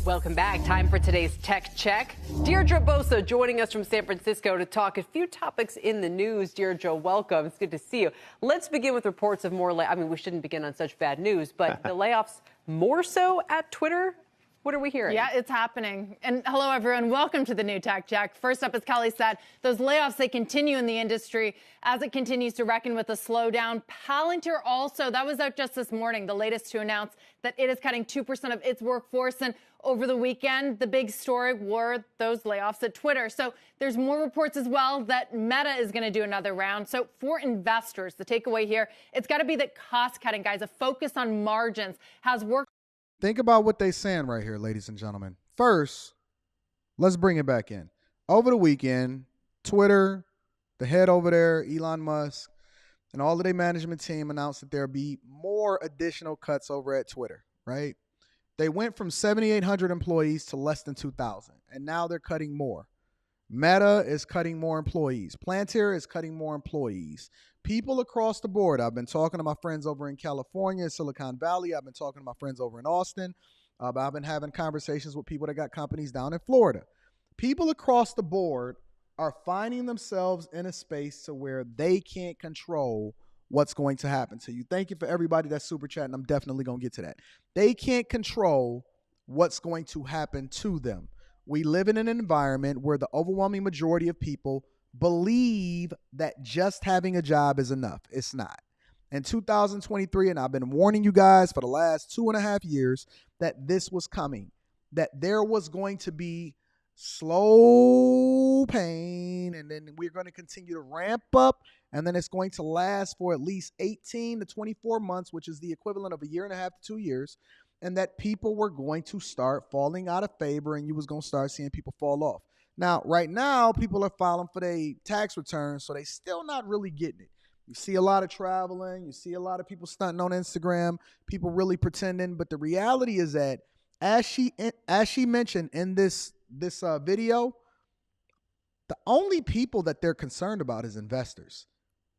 Welcome back. Time for today's Tech Check. Deirdre Bosa joining us from San Francisco to talk a few topics in the news. Deirdre, welcome. It's good to see you. Let's begin with reports of more we shouldn't begin on such bad news, but the layoffs more so at Twitter. What are we hearing? Yeah, it's happening. And hello, everyone. Welcome to the new Tech Check. First up, as Kelly said, those layoffs, they continue in the industry as it continues to reckon with a slowdown. Palantir also, that was out just this morning, the latest to announce that it is cutting 2% of its workforce. And over the weekend, the big story were those layoffs at Twitter. So there's more reports as well that Meta is going to do another round. So for investors, the takeaway here, it's got to be that cost cutting, guys, a focus on margins has worked. Think about what they're saying right here, ladies and gentlemen. First, let's bring it back in. Over the weekend, Twitter, the head over there, Elon Musk, and all of their management team announced that there'll be more additional cuts over at Twitter, right? They went from 7,800 employees to less than 2,000, and now they're cutting more. Meta is cutting more employees. Palantir is cutting more employees. People across the board. I've been talking to my friends over in California, Silicon Valley. I've been talking to my friends over in Austin. I've been having conversations with people that got companies down in Florida. People across the board are finding themselves in a space to where they can't control what's going to happen to you. Thank you for everybody that's super chatting. I'm definitely going to get to that. They can't control what's going to happen to them. We live in an environment where the overwhelming majority of people believe that just having a job is enough. It's not. In 2023, and I've been warning you guys for the last 2.5 years that this was coming, that there was going to be slow pain, and then we're going to continue to ramp up, and then it's going to last for at least 18 to 24 months, which is the equivalent of 1.5 to 2 years, and that people were going to start falling out of favor, and you was going to start seeing people fall off. Now, right now, people are filing for their tax returns, so they still not really getting it. You see a lot of traveling. You see a lot of people stunting on Instagram, people really pretending. But the reality is that, as she mentioned in this video, the only people that they're concerned about is investors.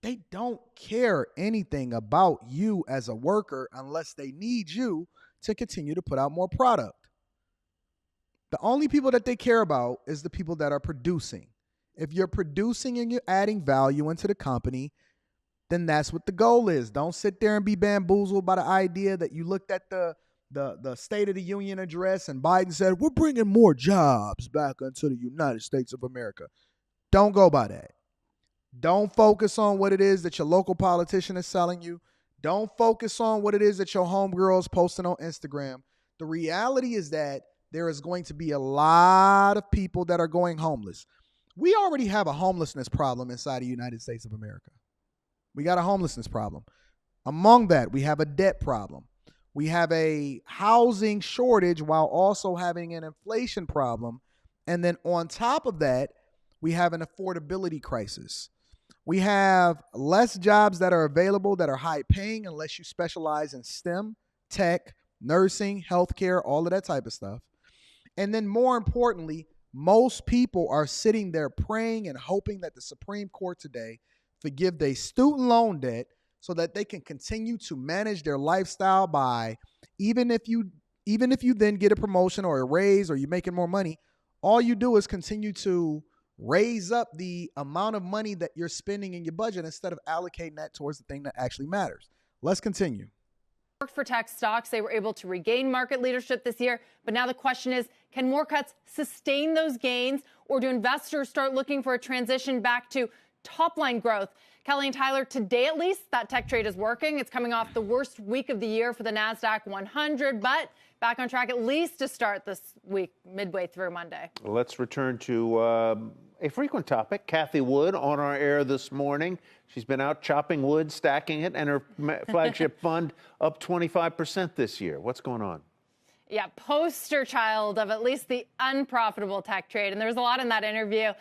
They don't care anything about you as a worker unless they need you to continue to put out more product. The only people that they care about is the people that are producing. If you're producing and you're adding value into the company, then that's what the goal is. Don't sit there and be bamboozled by the idea that you looked at the State of the Union address and Biden said, we're bringing more jobs back into the United States of America. Don't go by that. Don't focus on what it is that your local politician is selling you. Don't focus on what it is that your homegirl is posting on Instagram. The reality is that there is going to be a lot of people that are going homeless. We already have a homelessness problem inside the United States of America. We got a homelessness problem. Among that, we have a debt problem. We have a housing shortage while also having an inflation problem. And then on top of that, we have an affordability crisis. We have less jobs that are available that are high paying unless you specialize in STEM, tech, nursing, healthcare, all of that type of stuff. And then more importantly, most people are sitting there praying and hoping that the Supreme Court today forgive their student loan debt so that they can continue to manage their lifestyle by, even if you then get a promotion or a raise or you're making more money, all you do is continue to raise up the amount of money that you're spending in your budget instead of allocating that towards the thing that actually matters. Let's continue. For tech stocks, they were able to regain market leadership this year. But now the question is, can more cuts sustain those gains, or do investors start looking for a transition back to top-line growth? Kelly and Tyler, today at least, that tech trade is working. It's coming off the worst week of the year for the NASDAQ 100, but back on track at least to start this week, midway through Monday. Let's return to a frequent topic. Kathy Wood on our air this morning. She's been out chopping wood, stacking it, and her flagship fund up 25% this year. What's going on? Yeah, poster child of at least the unprofitable tech trade. And there was a lot in that interview.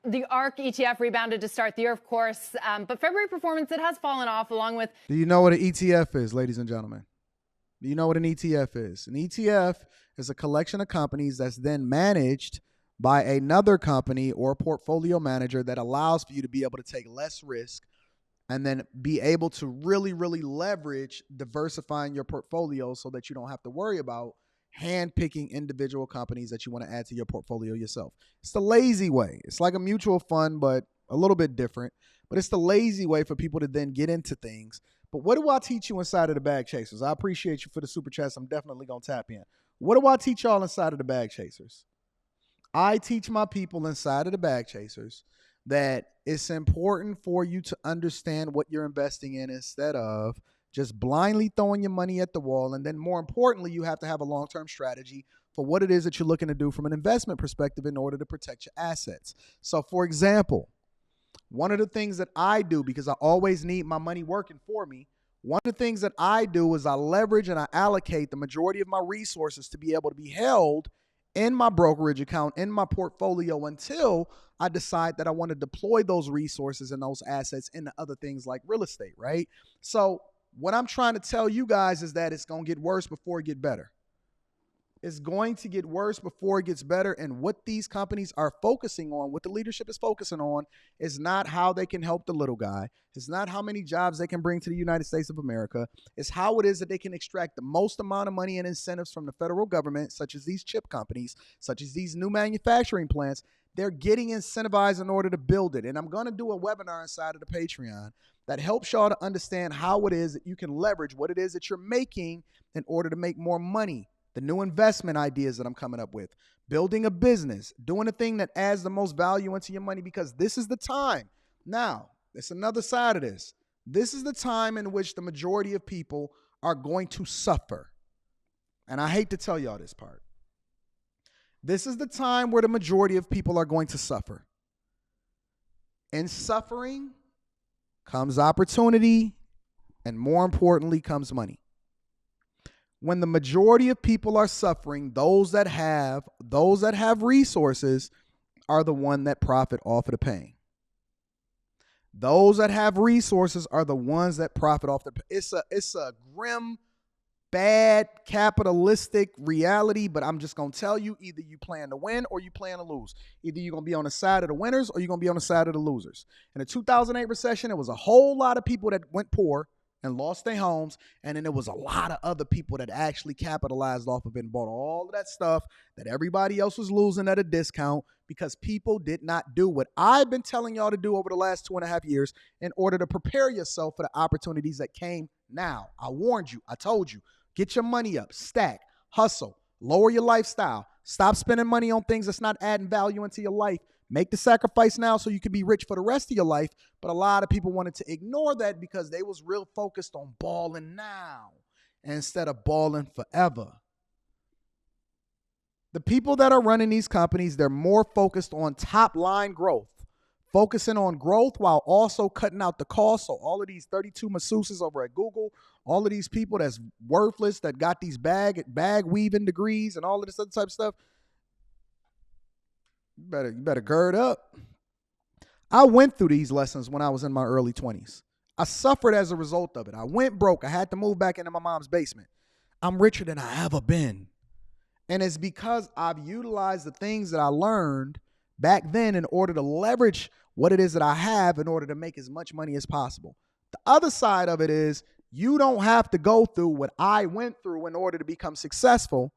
The ARK ETF rebounded to start the year, of course. But February performance, it has fallen off along with... Do you know what an ETF is, ladies and gentlemen? Do you know what an ETF is? An ETF is a collection of companies that's then managed by another company or portfolio manager that allows for you to be able to take less risk and then be able to really, really leverage diversifying your portfolio so that you don't have to worry about handpicking individual companies that you want to add to your portfolio yourself. It's the lazy way. It's like a mutual fund, but a little bit different. But it's the lazy way for people to then get into things. But what do I teach you inside of the Bag Chasers? I appreciate you for the super chats. I'm definitely going to tap in. What do I teach y'all inside of the Bag Chasers? I teach my people inside of the Bag Chasers that it's important for you to understand what you're investing in instead of just blindly throwing your money at the wall. And then more importantly, you have to have a long-term strategy for what it is that you're looking to do from an investment perspective in order to protect your assets. So for example, one of the things that I do, because I always need my money working for me, one of the things that I do is I leverage and I allocate the majority of my resources to be able to be held in my brokerage account, in my portfolio, until I decide that I want to deploy those resources and those assets into other things like real estate, right? So what I'm trying to tell you guys is that it's going to get worse before it get better. It's going to get worse before it gets better. And what these companies are focusing on, what the leadership is focusing on, is not how they can help the little guy. It's not how many jobs they can bring to the United States of America. It's how it is that they can extract the most amount of money and incentives from the federal government, such as these chip companies, such as these new manufacturing plants. They're getting incentivized in order to build it. And I'm going to do a webinar inside of the Patreon that helps y'all to understand how it is that you can leverage what it is that you're making in order to make more money. The new investment ideas that I'm coming up with, building a business, doing a thing that adds the most value into your money, because this is the time. Now, there's another side of this. This is the time in which the majority of people are going to suffer. And I hate to tell y'all this part. This is the time where the majority of people are going to suffer. In suffering comes opportunity, and more importantly comes money. When the majority of people are suffering, those that have resources are the one that profit off of the pain. Those that have resources are the ones that profit off the pain. It's a grim, bad, capitalistic reality, but I'm just going to tell you, either you plan to win or you plan to lose. Either you're going to be on the side of the winners or you're going to be on the side of the losers. In the 2008 recession, it was a whole lot of people that went poor and lost their homes, and then there was a lot of other people that actually capitalized off of it and bought all of that stuff that everybody else was losing at a discount, because people did not do what I've been telling y'all to do over the last 2.5 years in order to prepare yourself for the opportunities that came now. I warned you. I told you. Get your money up. Stack. Hustle. Lower your lifestyle. Stop spending money on things that's not adding value into your life. Make the sacrifice now so you can be rich for the rest of your life. But a lot of people wanted to ignore that because they was real focused on balling now instead of balling forever. The people that are running these companies, they're more focused on top line growth, focusing on growth while also cutting out the cost. So all of these 32 masseuses over at Google, all of these people that's worthless, that got these bag weaving degrees and all of this other type of stuff, you better gird up. I went through these lessons when I was in my early 20s. I suffered as a result of it. I went broke. I had to move back into my mom's basement. I'm richer than I ever been. And it's because I've utilized the things that I learned back then in order to leverage what it is that I have in order to make as much money as possible. The other side of it is you don't have to go through what I went through in order to become successful.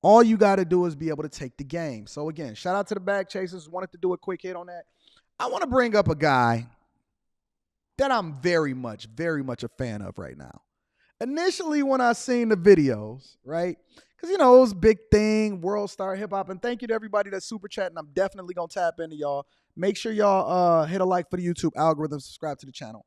All you got to do is be able to take the game. So again, shout out to the Bag Chasers. Wanted to do a quick hit on that. I want to bring up a guy that I'm very much a fan of right now. Initially, when I seen the videos, right? Because, it was a big thing, world star hip hop. And thank you to everybody that's super chatting. I'm definitely going to tap into y'all. Make sure y'all hit a like for the YouTube algorithm, subscribe to the channel.